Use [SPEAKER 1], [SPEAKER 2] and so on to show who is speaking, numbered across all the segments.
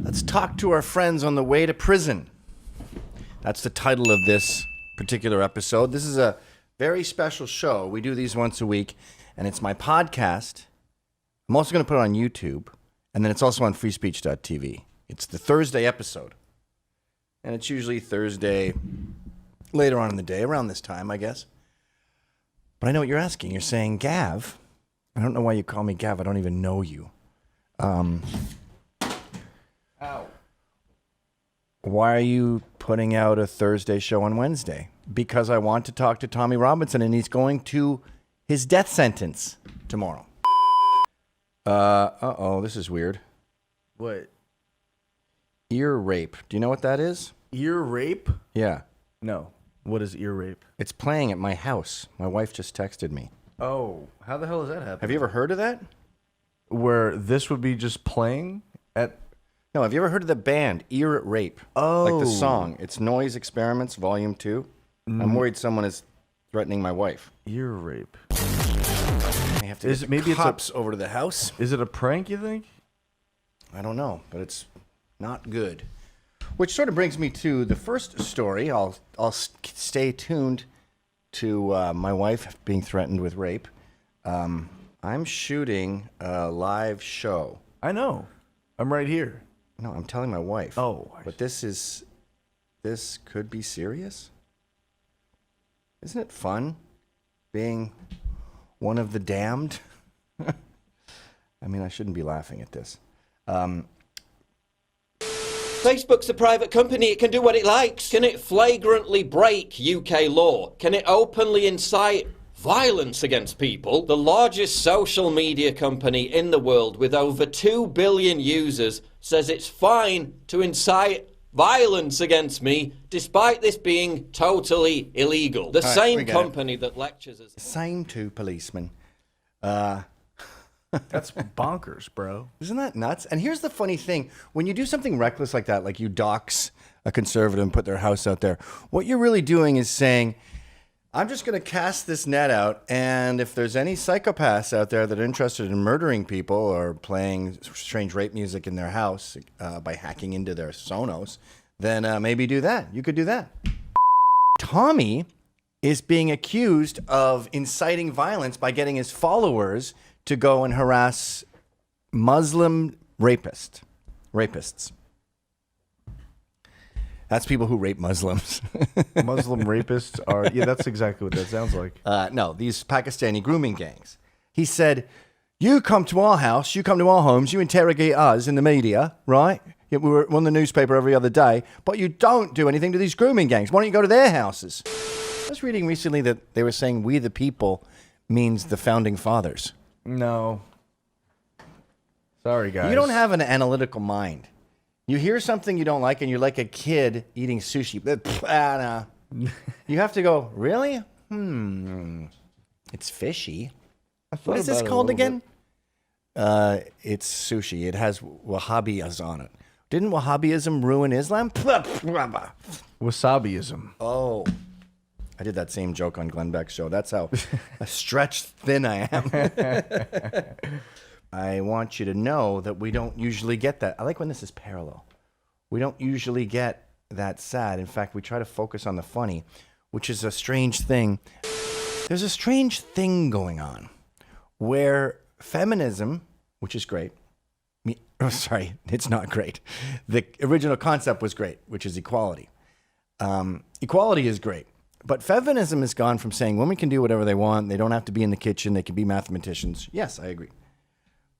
[SPEAKER 1] Let's talk to our friends on the way to prison. That's the title of this particular episode. This is a very special show. We do these once a week, and it's my podcast. I'm also going to put it on YouTube, and then it's also on freespeech.tv. It's the Thursday episode, and it's usually Thursday later on in the day, around this time, I guess. But I know what you're asking. You're saying, Gav, I don't know why you call me Gav. I don't even know you.
[SPEAKER 2] Ow.
[SPEAKER 1] Why are you putting out a Thursday show on Wednesday? Because I want to talk to Tommy Robinson, and he's going to his death sentence tomorrow. This is weird.
[SPEAKER 2] What?
[SPEAKER 1] Ear rape. Do you know what that is?
[SPEAKER 2] Ear rape?
[SPEAKER 1] Yeah.
[SPEAKER 2] No. What is ear rape?
[SPEAKER 1] It's playing at my house. My wife just texted me.
[SPEAKER 2] Oh, how the hell does that happen?
[SPEAKER 1] Have you ever heard of that?
[SPEAKER 2] Where this would be just playing at...
[SPEAKER 1] No, have you ever heard of the band Ear Rape?
[SPEAKER 2] Oh.
[SPEAKER 1] Like the song. It's Noise Experiments, Volume 2. I'm worried someone is threatening my wife.
[SPEAKER 2] Ear rape.
[SPEAKER 1] I have to get the cops over to the house.
[SPEAKER 2] Is it a prank, you think?
[SPEAKER 1] I don't know, but it's not good. Which sort of brings me to the first story. I'll stay tuned to my wife being threatened with rape. I'm shooting a live show.
[SPEAKER 2] I know. I'm right here.
[SPEAKER 1] No, I'm telling my wife.
[SPEAKER 2] Oh.
[SPEAKER 1] But this could be serious? Isn't it fun being one of the damned? I mean, I shouldn't be laughing at this.
[SPEAKER 3] Facebook's a private company. It can do what it likes. Can it flagrantly break UK law? Can it openly incite violence against people? The largest social media company in the world with over 2 billion users says it's fine to incite violence against me despite this being totally illegal. The same company that lectures us.
[SPEAKER 1] Same two policemen.
[SPEAKER 2] That's bonkers, bro.
[SPEAKER 1] Isn't that nuts? And here's the funny thing. When you do something reckless like that, like you dox a conservative and put their house out there, what you're really doing is saying, I'm just going to cast this net out, and if there's any psychopaths out there that are interested in murdering people or playing strange rape music in their house by hacking into their Sonos, then maybe do that. You could do that. Tommy is being accused of inciting violence by getting his followers to go and harass Muslim rapists. That's people who rape Muslims.
[SPEAKER 2] Muslim rapists are... Yeah, that's exactly what that sounds like.
[SPEAKER 1] No, these Pakistani grooming gangs. He said, you come to our house, you come to our homes, you interrogate us in the media, right? Yeah, we're on the newspaper every other day, but you don't do anything to these grooming gangs. Why don't you go to their houses? I was reading recently that they were saying we the people means the founding fathers.
[SPEAKER 2] No. Sorry, guys.
[SPEAKER 1] You don't have an analytical mind. You hear something you don't like, and you're like a kid eating sushi. You have to go, really? It's fishy. What is this called again? It's sushi. It has Wahhabis on it. Didn't Wahhabism ruin Islam?
[SPEAKER 2] Wasabiism.
[SPEAKER 1] Oh. I did that same joke on Glenn Beck's show. That's how stretched thin I am. I want you to know that we don't usually get that. I like when this is parallel. We don't usually get that sad. In fact, we try to focus on the funny, which is a strange thing. There's a strange thing going on where feminism, which is great. It's not great. The original concept was great, which is equality. Equality is great. But feminism has gone from saying women can do whatever they want. They don't have to be in the kitchen. They can be mathematicians. Yes, I agree.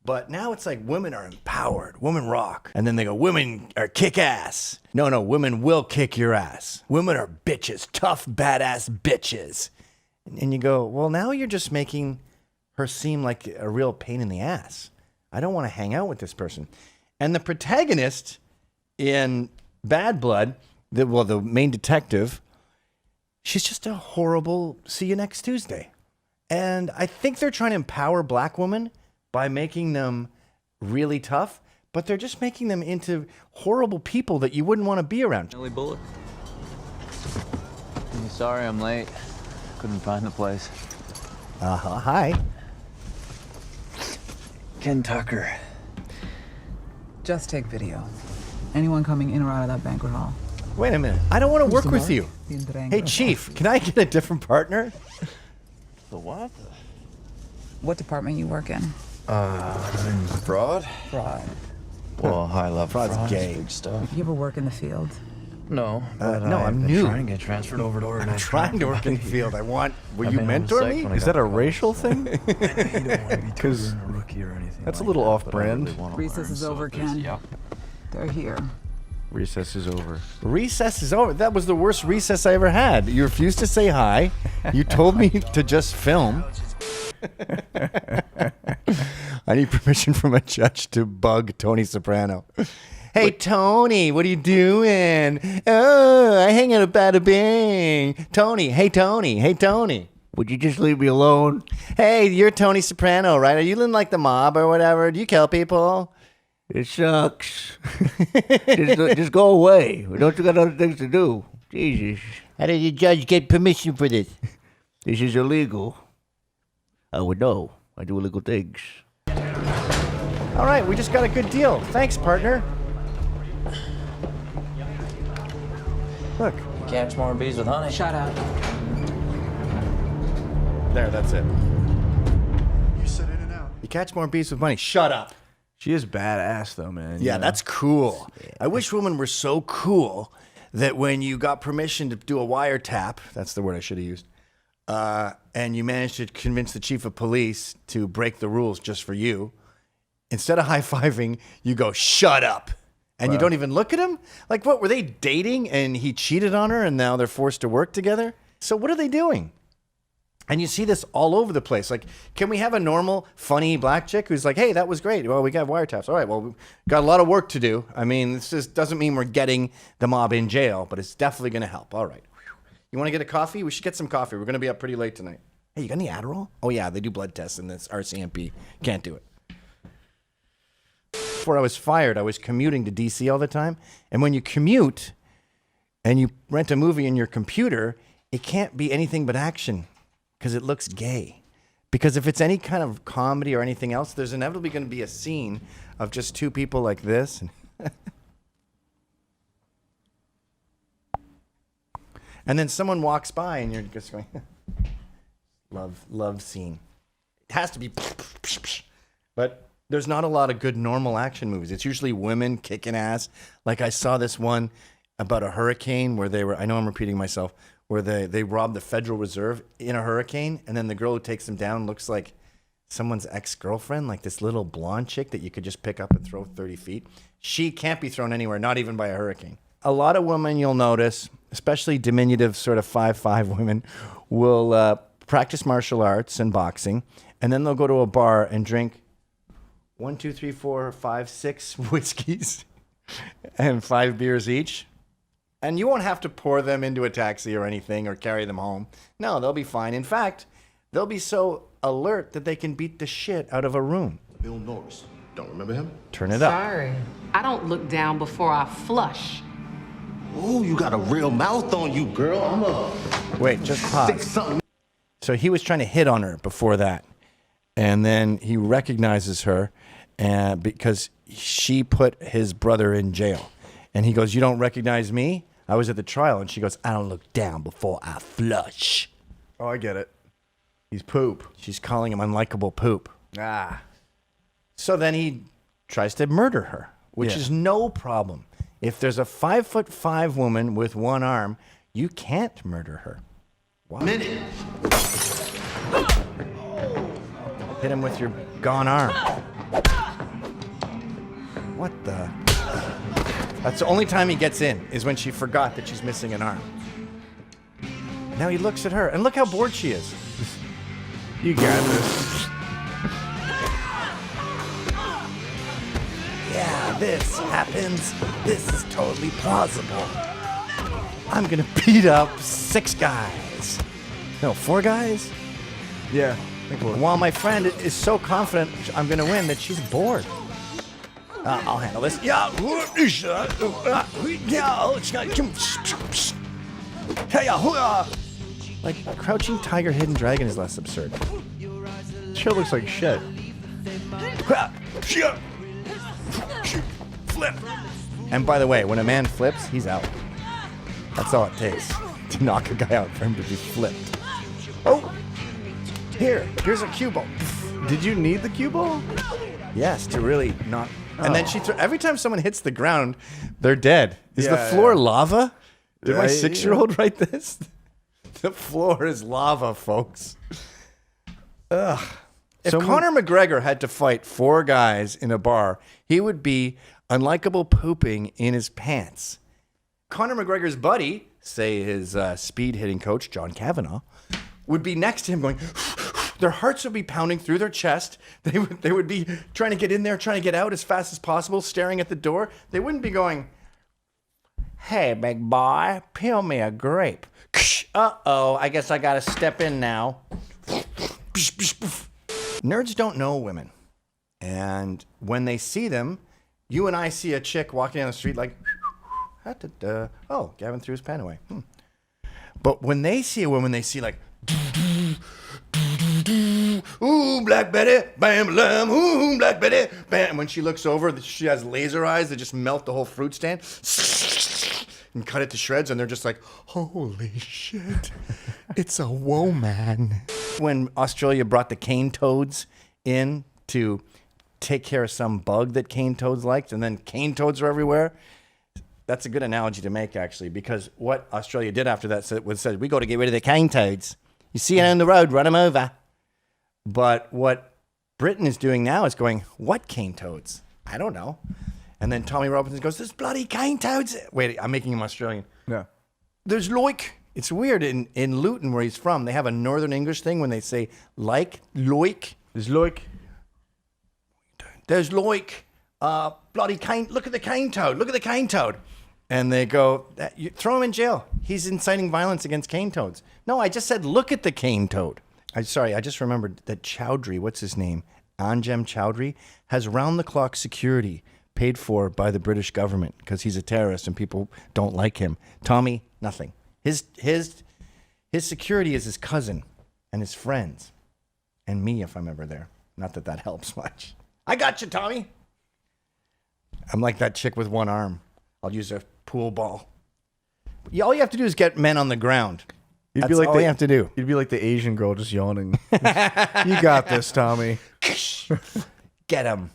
[SPEAKER 1] But now it's like women are empowered. Women rock. And then they go, women are kick ass. No, women will kick your ass. Women are bitches. Tough, badass bitches. And you go, well, now you're just making her seem like a real pain in the ass. I don't want to hang out with this person. And the protagonist in Bad Blood, the main detective, she's just a horrible see you next Tuesday. And I think they're trying to empower black women by making them really tough, but they're just making them into horrible people that you wouldn't want to be around.
[SPEAKER 4] Nelly Bullock. I'm sorry I'm late. Couldn't find the place.
[SPEAKER 1] Hi.
[SPEAKER 4] Ken Tucker.
[SPEAKER 5] Just take video. anyone coming in or out of that banquet hall.
[SPEAKER 1] Wait a minute. I don't want to work with you.
[SPEAKER 5] Hey,
[SPEAKER 1] Hey, Chief, can I get a different partner?
[SPEAKER 4] The what?
[SPEAKER 5] What department you work in?
[SPEAKER 4] Fraud?
[SPEAKER 5] Fraud.
[SPEAKER 4] Well, high level
[SPEAKER 1] Fraud's
[SPEAKER 4] fraud is
[SPEAKER 1] gay.
[SPEAKER 4] big stuff.
[SPEAKER 5] You ever work in the field?
[SPEAKER 4] No,
[SPEAKER 1] no, I'm new.
[SPEAKER 4] Trying to get transferred over to organized
[SPEAKER 1] I'm trying to
[SPEAKER 4] crime.
[SPEAKER 1] work in the field. Will
[SPEAKER 4] I've
[SPEAKER 1] you
[SPEAKER 4] been
[SPEAKER 1] mentor
[SPEAKER 4] homesick
[SPEAKER 1] me?
[SPEAKER 4] when I
[SPEAKER 2] Is
[SPEAKER 4] got
[SPEAKER 2] that a
[SPEAKER 4] called,
[SPEAKER 2] racial
[SPEAKER 4] so-
[SPEAKER 2] thing?
[SPEAKER 4] You don't want to be
[SPEAKER 2] 'Cause
[SPEAKER 4] a rookie or anything.
[SPEAKER 2] that's a
[SPEAKER 4] like
[SPEAKER 2] little
[SPEAKER 4] that,
[SPEAKER 2] off-brand.
[SPEAKER 4] but I really wanna
[SPEAKER 5] Recess
[SPEAKER 4] learn,
[SPEAKER 5] is
[SPEAKER 4] so
[SPEAKER 5] over,
[SPEAKER 4] if there's-
[SPEAKER 5] Ken.
[SPEAKER 4] Yeah.
[SPEAKER 5] They're here.
[SPEAKER 2] Recess is over.
[SPEAKER 1] Recess is over. That was the worst recess I ever had. You refused to say hi. You told me to just film. I need permission from a judge to bug Tony Soprano. Hey, Tony, what are you doing? Oh, I hang out at Bada Bing. Tony, hey, Tony, hey, Tony. Would you just leave me alone? Hey, you're Tony Soprano, right? Are you in like the mob or whatever? Do you kill people?
[SPEAKER 6] It sucks. just go away. Don't you got other things to do? Jesus.
[SPEAKER 1] How did the judge get permission for this?
[SPEAKER 6] This is illegal. I would know. I do illegal things.
[SPEAKER 1] All right, we just got a good deal. Thanks, partner. Look,
[SPEAKER 4] Catch more bees with honey.
[SPEAKER 5] Shut up.
[SPEAKER 1] there, that's it.
[SPEAKER 7] You said in and out.
[SPEAKER 1] You catch more bees with money. Shut up.
[SPEAKER 2] She is badass though, man.
[SPEAKER 1] Yeah, that's cool. I wish women were so cool that when you got permission to do a wiretap, that's the word I should have used, and you managed to convince the chief of police to break the rules just for you, instead of high-fiving, you go, shut up. And you don't even look at him? Like, what, were they dating and he cheated on her and now they're forced to work together? So what are they doing? And you see this all over the place. Like, can we have a normal, funny black chick who's like, hey, that was great. Well, we got wiretaps. All right, well, we've got a lot of work to do. I mean, this just doesn't mean we're getting the mob in jail, but it's definitely going to help. All right. You want to get a coffee? We should get some coffee. We're going to be up pretty late tonight. Hey, you got any Adderall? Oh, yeah, they do blood tests in this RCMP. Can't do it. Before I was fired, I was commuting to DC all the time. And when you commute and you rent a movie in your computer, it can't be anything but action because it looks gay. Because if it's any kind of comedy or anything else, there's inevitably going to be a scene of just two people like this. And then someone walks by and you're just going, love scene. It has to be, but there's not a lot of good normal action movies. It's usually women kicking ass. Like I saw this one about a hurricane where they were, I know I'm repeating myself, where they robbed the Federal Reserve in a hurricane, and then the girl who takes them down looks like someone's ex-girlfriend, like this little blonde chick that you could just pick up and throw 30 feet. She can't be thrown anywhere, not even by a hurricane. A lot of women you'll notice, especially diminutive sort of 5'5" women, will practice martial arts and boxing, and then they'll go to a bar and drink 1, 2, 3, 4, 5, 6 whiskeys and 5 beers each. And you won't have to pour them into a taxi or anything or carry them home. No, they'll be fine. In fact, they'll be so alert that they can beat the shit out of a room.
[SPEAKER 7] Bill Norris. Don't remember him?
[SPEAKER 1] Turn it up.
[SPEAKER 8] Sorry. I don't look down before I flush.
[SPEAKER 7] Oh, you got a real mouth on you, girl. I'm a
[SPEAKER 1] Wait, just
[SPEAKER 7] stick
[SPEAKER 1] pause.
[SPEAKER 7] something.
[SPEAKER 1] So he was trying to hit on her before that. And then he recognizes her because she put his brother in jail. And he goes, you don't recognize me? I was at the trial. And she goes, I don't look down before I flush.
[SPEAKER 2] Oh, I get it. He's poop.
[SPEAKER 1] She's calling him unlikable poop.
[SPEAKER 2] Ah.
[SPEAKER 1] So then he tries to murder her, which
[SPEAKER 2] Yeah.
[SPEAKER 1] is no problem. If there's a 5'5" woman with one arm, you can't murder her.
[SPEAKER 7] Minute.
[SPEAKER 1] Hit him with your gone arm. What the? That's the only time he gets in, is when she forgot that she's missing an arm. Now he looks at her, and look how bored she is.
[SPEAKER 2] You got this.
[SPEAKER 1] Yeah, this happens. This is totally plausible. I'm gonna beat up 6 guys. No, 4 guys?
[SPEAKER 2] Yeah. I think we'll-
[SPEAKER 1] While my friend is so confident I'm gonna win that she's bored. I'll handle this. Yeah. Like Crouching Tiger, Hidden Dragon is less absurd.
[SPEAKER 2] Show looks like shit.
[SPEAKER 1] Flip. And by the way, when a man flips, he's out. That's all it takes to knock a guy out for him to be flipped. Oh, here's a cue ball.
[SPEAKER 2] Did you need the cue ball?
[SPEAKER 1] Yes, to really not. And then she every time someone hits the ground, they're dead. Is the
[SPEAKER 2] Yeah,
[SPEAKER 1] floor
[SPEAKER 2] yeah.
[SPEAKER 1] lava? Did my
[SPEAKER 2] Yeah,
[SPEAKER 1] 6-year-old write this? The floor is lava, folks. Ugh. If Conor McGregor had to fight 4 guys in a bar, he would be unlikable pooping in his pants. Conor McGregor's buddy, say his speed hitting coach, John Kavanaugh, would be next to him going, their hearts would be pounding through their chest. They would be trying to get in there, trying to get out as fast as possible, staring at the door. They wouldn't be going, hey, big boy, peel me a grape. Uh-oh, I guess I gotta step in now. Nerds don't know women. And when they see them, you and I see a chick walking down the street like, oh, Gavin threw his pen away. But when they see a woman, they see like, ooh, Black Betty, bam, lamb, ooh, Black Betty, bam. When she looks over, she has laser eyes that just melt the whole fruit stand and cut it to shreds, and they're just like, holy shit, it's a woman. When Australia brought the cane toads in to take care of some bug that cane toads liked, and then cane toads are everywhere, that's a good analogy to make, actually, because what Australia did after that said, we got to get rid of the cane toads. You see it on the road, run them over. But what Britain is doing now is going, what cane toads? I don't know. And then Tommy Robinson goes, there's bloody cane toads. Wait, I'm making him Australian.
[SPEAKER 2] Yeah.
[SPEAKER 1] There's loik. It's weird. In Luton, where he's from, they have a Northern English thing when they say like, loik.
[SPEAKER 2] There's loik.
[SPEAKER 1] There's loik. Bloody cane. Look at the cane toad. Look at the cane toad. And they go, you throw him in jail. He's inciting violence against cane toads. No, I just said, look at the cane toad. I just remembered that Chowdhury, what's his name? Anjem Chowdhury, has round-the-clock security paid for by the British government because he's a terrorist and people don't like him. Tommy, nothing. His security is his cousin and his friends and me if I'm ever there. Not that that helps much. I got you, Tommy. I'm like that chick with one arm. I'll use a pool ball. All you have to do is get men on the ground. That's all you have to do.
[SPEAKER 2] You'd be like the Asian girl just yawning. You got this, Tommy.
[SPEAKER 1] Get him.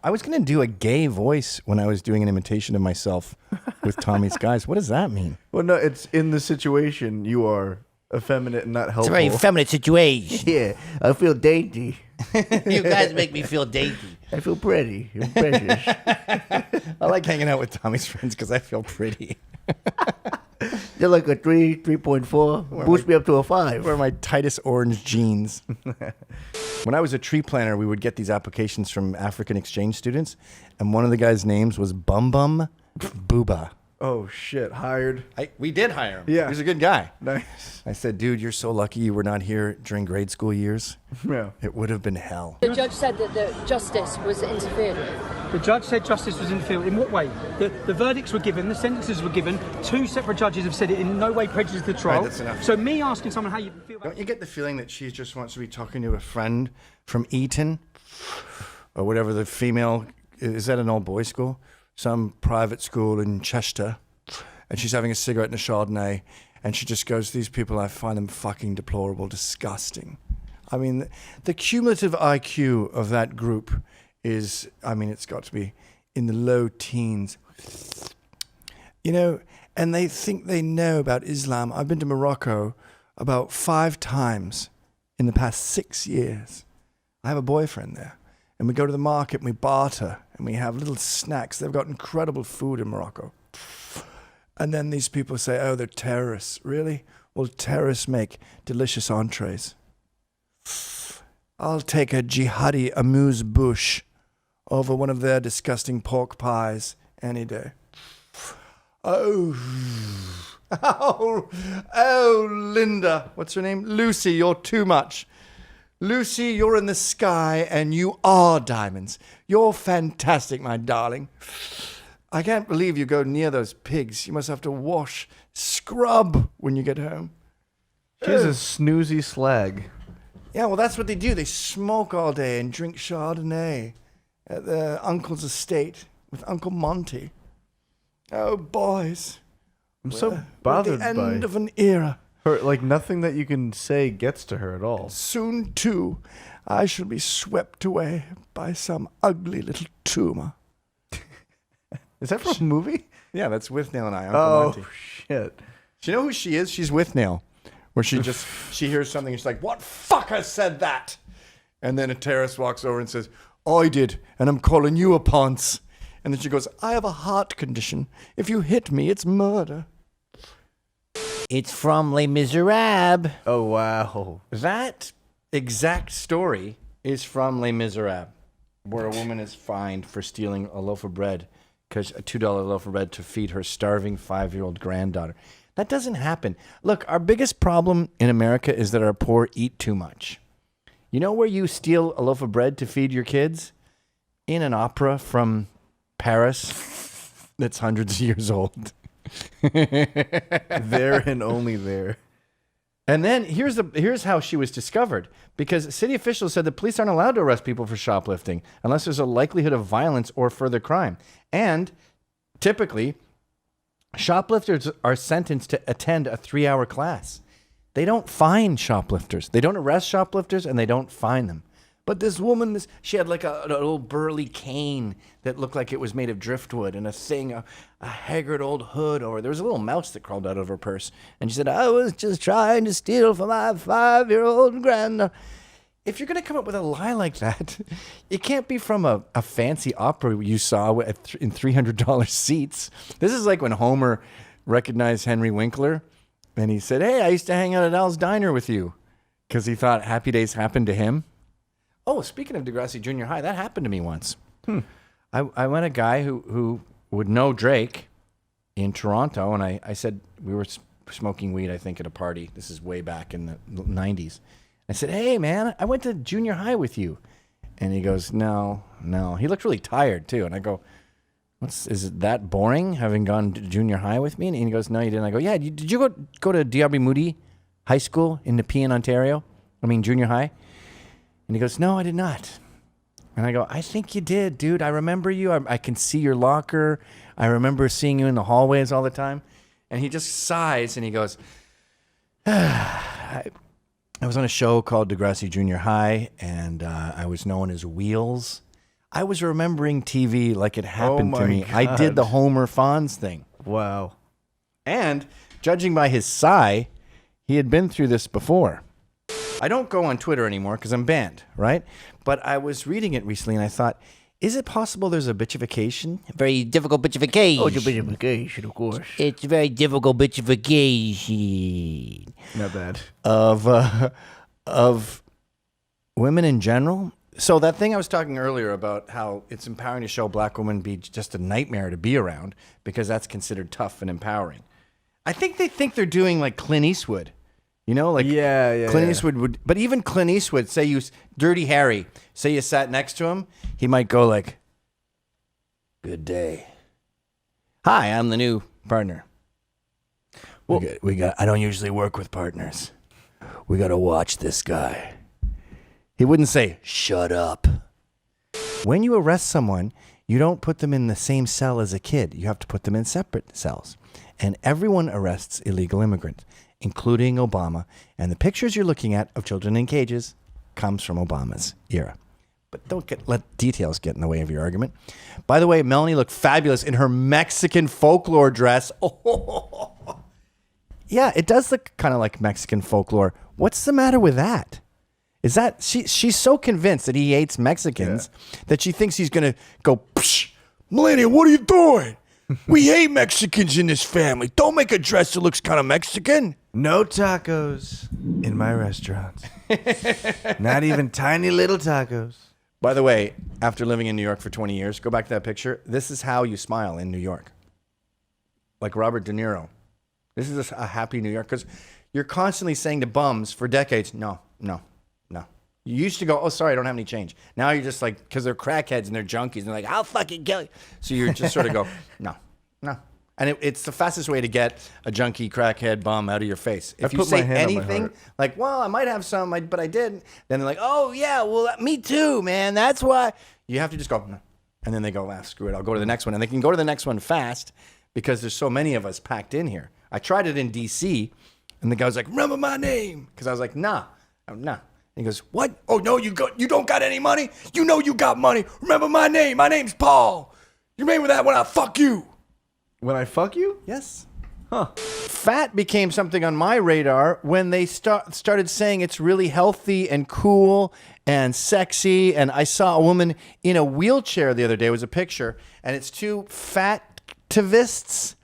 [SPEAKER 1] I was going to do a gay voice when I was doing an imitation of myself with Tommy's guys. What does that mean?
[SPEAKER 2] Well, no, it's in the situation you are effeminate and not helpful.
[SPEAKER 6] It's a very feminine situation.
[SPEAKER 2] Yeah, I feel dainty.
[SPEAKER 6] You guys make me feel dainty.
[SPEAKER 2] I feel pretty. I'm precious.
[SPEAKER 1] I like hanging out with Tommy's friends because I feel pretty.
[SPEAKER 6] They're like a 3.4. Boost me up to a 5.
[SPEAKER 1] Wear my tightest orange jeans. When I was a tree planter, we would get these applications from African exchange students, and one of the guys' names was Bum Bum Booba.
[SPEAKER 2] Oh, shit. Hired.
[SPEAKER 1] We did hire him.
[SPEAKER 2] Yeah.
[SPEAKER 1] He was a good guy.
[SPEAKER 2] Nice.
[SPEAKER 1] I said, dude, you're so lucky you were not here during grade school years.
[SPEAKER 2] Yeah.
[SPEAKER 1] It would have been hell.
[SPEAKER 9] The judge said that the justice was interfered with.
[SPEAKER 10] The judge said justice was interfered. In what way? The verdicts were given, the sentences were given. 2 separate judges have said it in no way prejudiced the trial.
[SPEAKER 1] Right, that's enough.
[SPEAKER 10] So me asking someone how you feel about
[SPEAKER 1] Don't you get the feeling that she just wants to be talking to a friend from Eton or whatever the female, is that an old boys' school? Some private school in Chester. And she's having a cigarette and a Chardonnay. And she just goes, these people, I find them fucking deplorable, disgusting. I mean, the cumulative IQ of that group is, I mean, it's got to be in the low teens. You know, and they think they know about Islam. I've been to Morocco about 5 times in the past 6 years. I have a boyfriend there. And we go to the market and we barter and we have little snacks. They've got incredible food in Morocco. And then these people say, oh, they're terrorists. Really? Well, terrorists make delicious entrees. I'll take a jihadi amuse-bouche over one of their disgusting pork pies any day. Oh, Linda. What's her name? Lucy, you're too much. Lucy, you're in the sky and you are diamonds. You're fantastic, my darling. I can't believe you go near those pigs. You must have to wash, scrub when you get home.
[SPEAKER 2] She's a snoozy slag.
[SPEAKER 1] Yeah, well, that's what they do. They smoke all day and drink Chardonnay at their uncle's estate with Uncle Monty. Oh, boys.
[SPEAKER 2] I'm so
[SPEAKER 1] We're
[SPEAKER 2] bothered
[SPEAKER 1] at the end
[SPEAKER 2] by
[SPEAKER 1] of an era.
[SPEAKER 2] her. Like, nothing that you can say gets to her at all.
[SPEAKER 1] Soon, too, I shall be swept away by some ugly little tumor.
[SPEAKER 2] Is that from a movie?
[SPEAKER 1] Yeah, that's Withnail and I, Uncle
[SPEAKER 2] Oh,
[SPEAKER 1] Monty.
[SPEAKER 2] shit.
[SPEAKER 1] Do you know who she is? She's Withnail. Where she hears something and she's like, what fucker said that? And then a terrorist walks over and says, I did, and I'm calling you a ponce. And then she goes, I have a heart condition. If you hit me, it's murder.
[SPEAKER 6] It's from Les Miserables.
[SPEAKER 2] Oh, wow.
[SPEAKER 1] That exact story is from Les Miserables, where a woman is fined for stealing a loaf of bread, because a $2 loaf of bread to feed her starving 5-year-old granddaughter. That doesn't happen. Look, our biggest problem in America is that our poor eat too much. You know where you steal a loaf of bread to feed your kids? In an opera from Paris that's hundreds of years old.
[SPEAKER 2] There and only there.
[SPEAKER 1] And then here's how she was discovered. Because city officials said the police aren't allowed to arrest people for shoplifting unless there's a likelihood of violence or further crime. And typically, shoplifters are sentenced to attend a 3-hour class. They don't fine shoplifters. They don't arrest shoplifters, and they don't fine them. But this woman, she had like an old burly cane that looked like it was made of driftwood, and a haggard old hood, or there was a little mouse that crawled out of her purse. And she said, I was just trying to steal from my 5-year-old granddaughter. If you're going to come up with a lie like that, it can't be from a fancy opera you saw in $300 seats. This is like when Homer recognized Henry Winkler, and he said, hey, I used to hang out at Al's Diner with you, because he thought Happy Days happened to him. Oh, speaking of Degrassi Junior High, that happened to me once. I met a guy who would know Drake in Toronto, and I said, we were smoking weed, I think, at a party. This is way back in the 90s. I said, hey, man, I went to junior high with you. And he goes, no. He looked really tired, too. And I go, is it that boring, having gone to junior high with me? And he goes, no, you didn't. I go, yeah, did you go to D.R.B. Moody High School in Nepean, Ontario? Junior high? And he goes, no, I did not. And I go, I think you did, dude. I remember you. I can see your locker. I remember seeing you in the hallways all the time. And he just sighs and he goes, I was on a show called Degrassi Junior High, and I was known as Wheels. I was remembering TV like it happened to me.
[SPEAKER 2] God.
[SPEAKER 1] I did the Homer Fonz thing.
[SPEAKER 2] Wow.
[SPEAKER 1] And judging by his sigh, he had been through this before. I don't go on Twitter anymore because I'm banned, right? But I was reading it recently and I thought, is it possible there's a bitchification?
[SPEAKER 6] Very difficult bitchification.
[SPEAKER 2] Oh, it's a bitchification, of course.
[SPEAKER 6] It's very difficult bitchification.
[SPEAKER 2] Not bad.
[SPEAKER 1] Of women in general. So that thing I was talking earlier about how it's empowering to show black women be just a nightmare to be around because that's considered tough and empowering. I think they think they're doing like Clint Eastwood. You know, like Clint Eastwood would, but even Clint Eastwood, say you, Dirty Harry, say you sat next to him, he might go like, good day. Hi, I'm the new partner. Well, we got, I don't usually work with partners. We got to watch this guy. He wouldn't say, shut up. When you arrest someone, you don't put them in the same cell as a kid. You have to put them in separate cells. And everyone arrests illegal immigrants, including Obama. And the pictures you're looking at of children in cages comes from Obama's era. But don't let details get in the way of your argument. By the way, Melanie looked fabulous in her Mexican folklore dress. Oh, yeah, it does look kind of like Mexican folklore. What's the matter with that? Is that she's so convinced that he hates Mexicans that she thinks he's going to go, psh, Melania, what are you doing? We hate Mexicans in this family. Don't make a dress that looks kind of Mexican.
[SPEAKER 2] No tacos in my restaurants. Not even tiny little tacos.
[SPEAKER 1] By the way, after living in New York for 20 years, go back to that picture. This is how you smile in New York. Like Robert De Niro. This is a happy New York because you're constantly saying to bums for decades, no. You used to go, oh, sorry, I don't have any change. Now you're just like, because they're crackheads and they're junkies and they're like, I'll fucking kill you. So you're just sort of go, no. And it's the fastest way to get a junkie, crackhead, bum out of your face. If you say anything like, well, I might have some, but I didn't. Then they're like, oh, yeah, well, me too, man. That's why. You have to just go, no. And then they go, screw it. I'll go to the next one. And they can go to the next one fast because there's so many of us packed in here. I tried it in D.C., and the guy was like, remember my name? Because I was like, nah. And he goes, what? Oh, no, you don't got any money? You know you got money. Remember my name. My name's Paul. You remember that when I fuck you?
[SPEAKER 2] When I fuck you?
[SPEAKER 1] Yes. Huh. Fat became something on my radar when they started saying it's really healthy and cool and sexy. And I saw a woman in a wheelchair the other day. It was a picture. And it's two fat activists.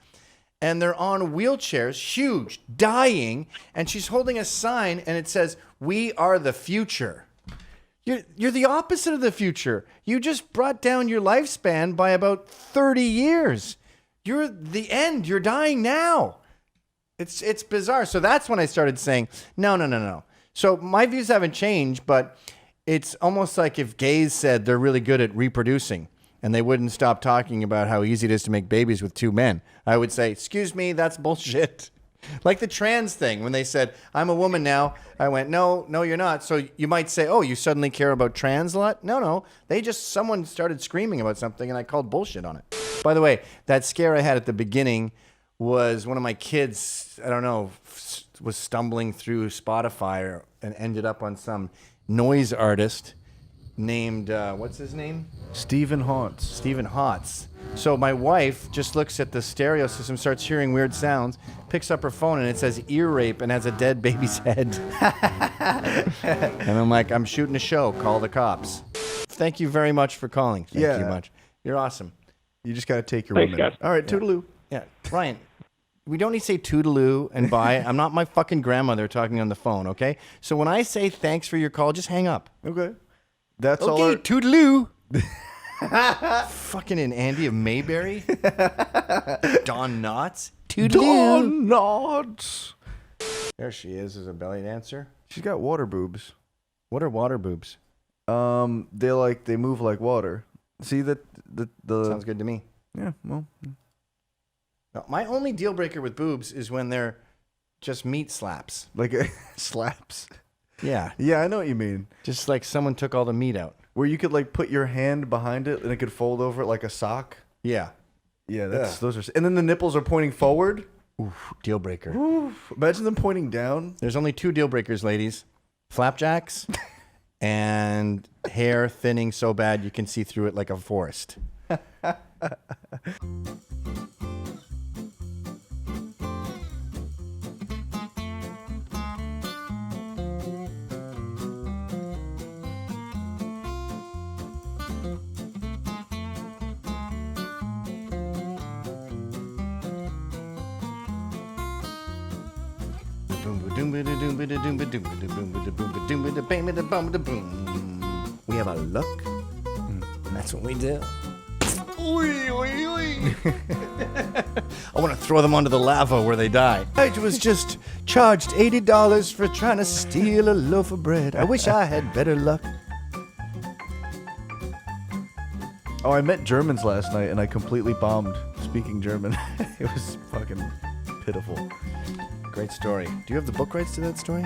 [SPEAKER 1] And they're on wheelchairs, huge, dying. And she's holding a sign and it says, "We are the future." You're the opposite of the future. You just brought down your lifespan by about 30 years. You're the end. You're dying now. It's bizarre. So that's when I started saying, no. So my views haven't changed, but it's almost like if gays said they're really good at reproducing and they wouldn't stop talking about how easy it is to make babies with two men. I would say, excuse me, that's bullshit. Like the trans thing, when they said, I'm a woman now, I went, no, you're not. So you might say, oh, you suddenly care about trans a lot? No. Someone started screaming about something and I called bullshit on it. By the way, that scare I had at the beginning was one of my kids, I don't know, was stumbling through Spotify and ended up on some noise artist named, what's his name?
[SPEAKER 2] Stephen Haunts.
[SPEAKER 1] Stephen Haunts. So my wife just looks at the stereo system, starts hearing weird sounds, picks up her phone, and it says ear rape and has a dead baby's head. And I'm like, I'm shooting a show. Call the cops. Thank you very much for calling. Thank you much. You're awesome.
[SPEAKER 2] You just got to take your
[SPEAKER 11] Thanks,
[SPEAKER 2] women.
[SPEAKER 11] guys.
[SPEAKER 2] All right, toodaloo.
[SPEAKER 1] Yeah, Ryan, we don't need to say toodaloo and bye. I'm not my fucking grandmother talking on the phone, okay? So when I say thanks for your call, just hang up.
[SPEAKER 2] Okay. That's all.
[SPEAKER 1] Okay, toodaloo. Fucking an Andy of Mayberry. Don Knotts. Toodaloo.
[SPEAKER 2] Don Knotts.
[SPEAKER 1] There she is as a belly dancer.
[SPEAKER 2] She's got water boobs.
[SPEAKER 1] What are water boobs?
[SPEAKER 2] They move like water. See the
[SPEAKER 1] Sounds good to me.
[SPEAKER 2] Yeah, well.
[SPEAKER 1] No, my only deal breaker with boobs is when they're just meat slaps.
[SPEAKER 2] Like slaps.
[SPEAKER 1] Yeah.
[SPEAKER 2] Yeah, I know what you mean.
[SPEAKER 1] Just like someone took all the meat out.
[SPEAKER 2] Where you could like put your hand behind it and it could fold over it like a sock.
[SPEAKER 1] Yeah.
[SPEAKER 2] Yeah, those are. And then the nipples are pointing forward.
[SPEAKER 1] Oof, deal breaker.
[SPEAKER 2] Oof. Imagine them pointing down.
[SPEAKER 1] There's only two deal breakers, ladies. Flapjacks and hair thinning so bad you can see through it like a forest. We have a look. That's what we do. I want to throw them onto the lava where they die. I was just charged $80 for trying to steal a loaf of bread. I wish I had better luck.
[SPEAKER 2] Oh, I met Germans last night and I completely bombed speaking German. It was fucking pitiful.
[SPEAKER 1] Great story. Do you have the book rights to that story?